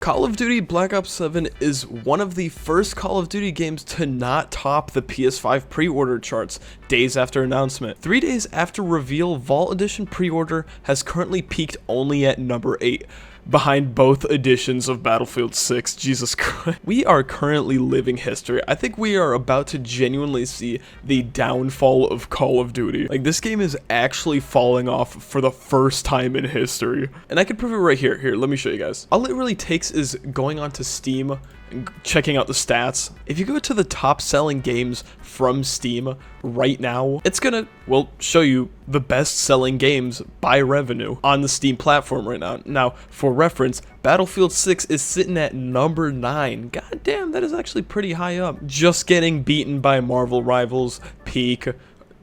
Call of Duty Black Ops 7 is one of the first Call of Duty games to not top the PS5 pre-order charts days after announcement. 3 days after reveal, Vault Edition pre-order has currently peaked only at number 8, behind both editions of Battlefield 6. Jesus Christ. We are currently living history. I think we are about to genuinely see the downfall of Call of Duty. Like, this game is actually falling off for the first time in history. And I can prove it right here. Here, let me show you guys. All it really takes is going onto Steam and checking out the stats. If you go to the top selling games from Steam right now, it's gonna, well, show you the best selling games by revenue on the Steam platform right now. Now, for reference, Battlefield 6 is sitting at number 9. God damn, that is actually pretty high up. Just getting beaten by Marvel rivals, Peak,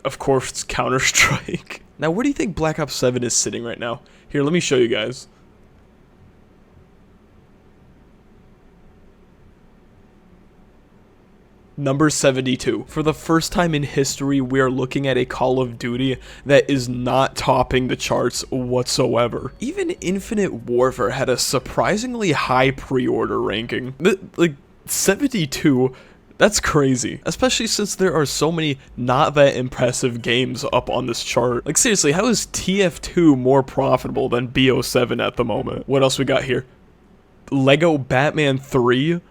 of course, Counter-Strike. Now, where do you think Black Ops 7 is sitting right now? Here, let me show you guys. Number 72. For the first time in history, we are looking at a Call of Duty that is not topping the charts whatsoever. Even Infinite Warfare had a surprisingly high pre-order ranking. Like, 72, that's crazy. Especially since there are so many not that impressive games up on this chart. Like, seriously, how is TF2 more profitable than BO7 at the moment? What else we got here? Lego Batman 3?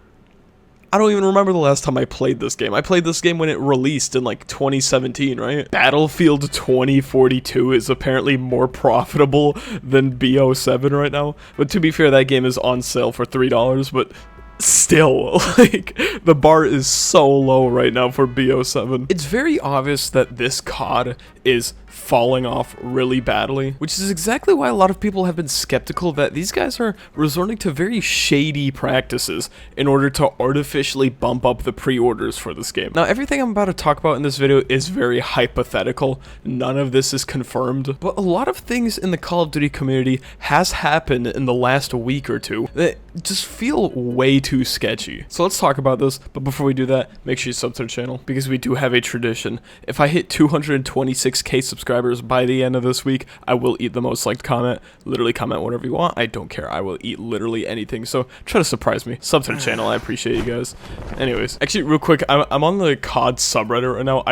I don't even remember the last time I played this game. I played this game when it released in like 2017, right? Battlefield 2042 is apparently more profitable than BO7 right now. But to be fair, that game is on sale for $3, but still, like, the bar is so low right now for BO7. It's very obvious that this COD is falling off really badly, which is exactly why a lot of people have been skeptical that these guys are resorting to very shady practices in order to artificially bump up the pre-orders for this game. Now, everything I'm about to talk about in this video is very hypothetical. None of this is confirmed, but a lot of things in the Call of Duty community has happened in the last week or two that just feel way too sketchy. So let's talk about this, but before we do that, make sure you sub to the channel, because we do have a tradition. If I hit 226k subscribers by the end of this week, I will eat the most liked comment. Literally comment whatever you want. I don't care. I will eat literally anything. So try to surprise me. Sub to the channel. I appreciate you guys. Anyways, actually, real quick, I'm on the COD subreddit right now.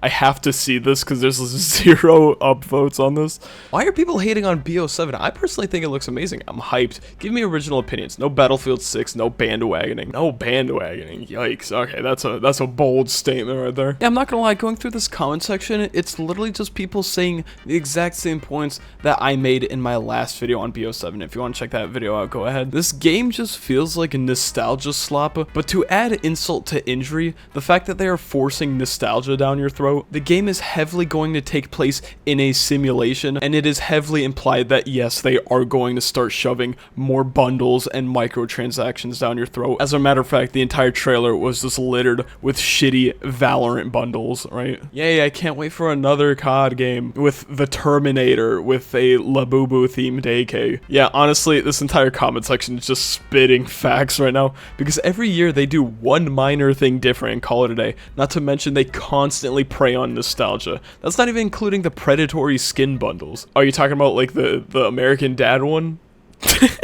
I have to see this because there's 0 upvotes on this. Why are people hating on BO7? I personally think it looks amazing. I'm hyped. Give me original opinions. No Battlefield 6. No bandwagoning. No bandwagoning. Yikes. Okay, that's a bold statement right there. Yeah, I'm not gonna lie. Going through this comment section, it's literally just people saying the exact same points that I made in my last video on BO7. If you want to check that video out, go ahead. This game just feels like a nostalgia slop, but to add insult to injury, the fact that they are forcing nostalgia down your throat, the game is heavily going to take place in a simulation, and it is heavily implied that yes, they are going to start shoving more bundles and microtransactions down your throat. As a matter of fact, the entire trailer was just littered with shitty Valorant bundles, right? Yay, I can't wait for another COD game with the Terminator with a Labubu themed AK. Yeah, honestly, this entire comment section is just spitting facts right now, because every year they do one minor thing different and call it a day. Not to mention they constantly prey on nostalgia. That's not even including the predatory skin bundles. Are you talking about like the American Dad one?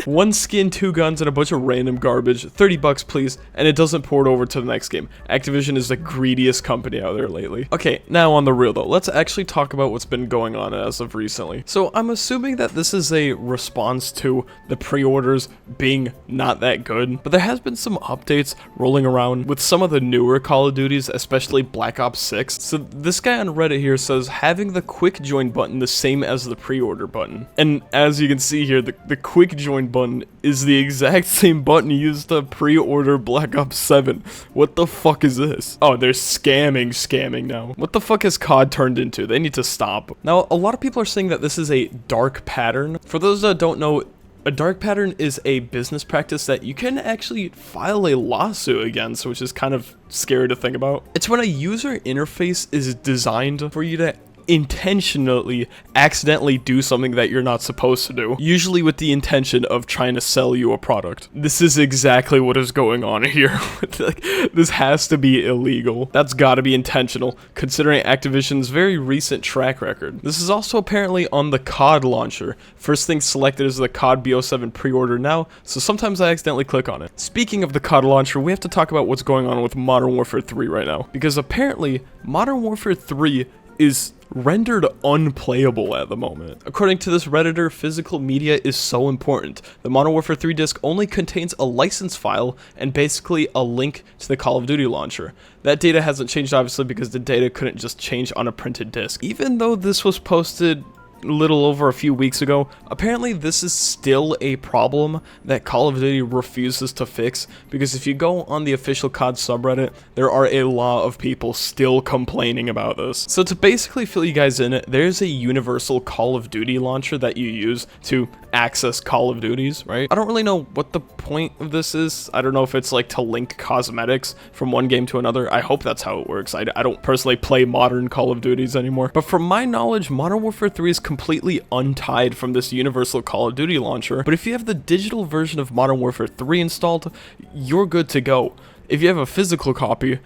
One skin, 2 guns, and a bunch of random garbage. $30 please, and it doesn't port over to the next game. Activision is the greediest company out there lately. Okay, now on the real though, let's actually talk about what's been going on as of recently. So I'm assuming that this is a response to the pre-orders being not that good, but there has been some updates rolling around with some of the newer Call of Duties, especially Black Ops 6. So this guy on Reddit here says having the quick join button the same as the pre-order button. And as you can see here, the quick join button is the exact same button used to pre-order Black Ops 7. What the fuck is this? Oh, they're scamming now. What the fuck has COD turned into? They need to stop. Now, a lot of people are saying that this is a dark pattern. For those that don't know, a dark pattern is a business practice that you can actually file a lawsuit against, which is kind of scary to think about. It's when a user interface is designed for you to intentionally accidentally do something that you're not supposed to do, usually with the intention of trying to sell you a product. This is exactly what is going on here. Like, this has to be illegal. That's gotta be intentional, considering Activision's very recent track record. This is also apparently on the COD launcher. First thing selected is the COD BO7 pre-order now, so sometimes I accidentally click on it. Speaking of the COD launcher, we have to talk about what's going on with Modern Warfare 3 right now, because apparently Modern Warfare 3 is rendered unplayable at the moment. According to this Redditor, physical media is so important. The Modern Warfare 3 disc only contains a license file and basically a link to the Call of Duty launcher. That data hasn't changed obviously because the data couldn't just change on a printed disc. Even though this was posted a little over a few weeks ago, apparently this is still a problem that Call of Duty refuses to fix, because if you go on the official COD subreddit, there are a lot of people still complaining about this. So to basically fill you guys in, there's a universal Call of Duty launcher that you use to access Call of Duties, right? I don't really know what the point of this is. I don't know if it's like to link cosmetics from one game to another. I hope that's how it works. I don't personally play modern Call of Duties anymore, but from my knowledge, Modern Warfare 3 is completely untied from this universal Call of Duty launcher. But if you have the digital version of Modern Warfare 3 installed, you're good to go. If you have a physical copy,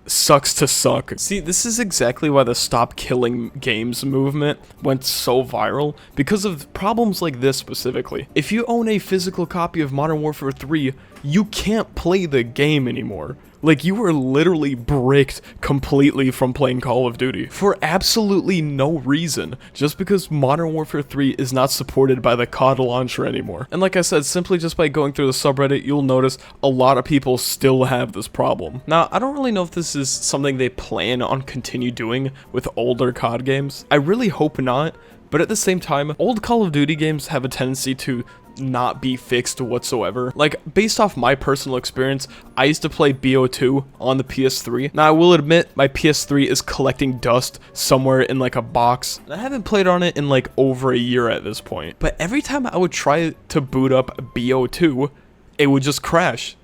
sucks to suck. See, this is exactly why the Stop Killing Games movement went so viral, because of problems like this specifically. If you own a physical copy of Modern Warfare 3, you can't play the game anymore. Like, you were literally bricked completely from playing Call of Duty for absolutely no reason, just because Modern Warfare 3 is not supported by the COD launcher anymore. And like I said, simply just by going through the subreddit, you'll notice a lot of people still have this problem. Now, I don't really know if this is something they plan on continue doing with older COD games. I really hope not, but at the same time, old Call of Duty games have a tendency to not be fixed whatsoever. Like, based off my personal experience, I used to play BO2 on the PS3. Now, I will admit, my PS3 is collecting dust somewhere in like a box. I haven't played on it in like over a year at this point. But every time I would try to boot up BO2, it would just crash.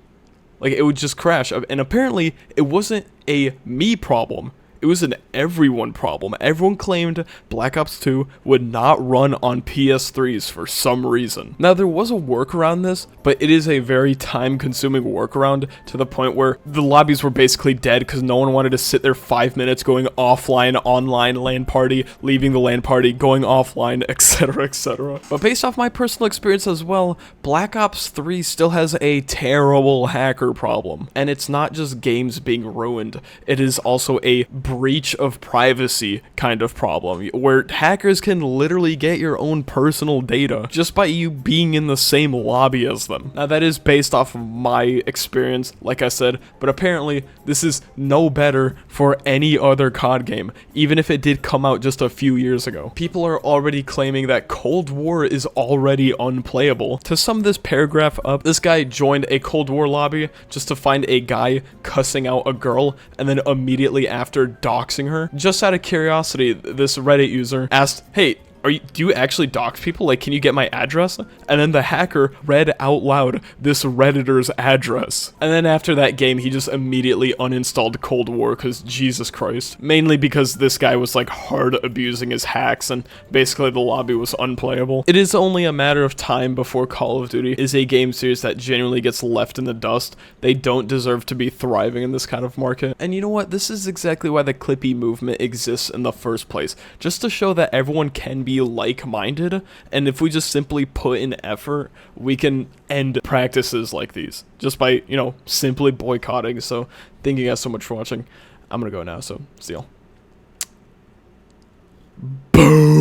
Like, it would just crash. And apparently, it wasn't a me problem. It was an everyone problem. Everyone claimed Black Ops 2 would not run on PS3s for some reason. Now, there was a workaround this, but it is a very time-consuming workaround to the point where the lobbies were basically dead because no one wanted to sit there 5 minutes going offline, online, LAN party, leaving the LAN party, going offline, etc, etc. But based off my personal experience as well, Black Ops 3 still has a terrible hacker problem. And it's not just games being ruined, it is also a breach of privacy kind of problem, where hackers can literally get your own personal data just by you being in the same lobby as them. Now, that is based off of my experience, like I said, but apparently this is no better for any other COD game, even if it did come out just a few years ago. People are already claiming that Cold War is already unplayable. To sum this paragraph up, this guy joined a Cold War lobby just to find a guy cussing out a girl, and then immediately after doxing her. Just out of curiosity, this Reddit user asked, "Hey, do you actually dox people? Like, can you get my address?" And then the hacker read out loud this Redditor's address. And then after that game, he just immediately uninstalled Cold War because Jesus Christ. Mainly because this guy was like hard abusing his hacks and basically the lobby was unplayable. It is only a matter of time before Call of Duty is a game series that genuinely gets left in the dust. They don't deserve to be thriving in this kind of market. And you know what? This is exactly why the Clippy movement exists in the first place. Just to show that everyone can be like-minded, and if we just simply put in effort, we can end practices like these just by, you know, simply boycotting. So thank you guys so much for watching. I'm gonna go now, so see y'all. Boom.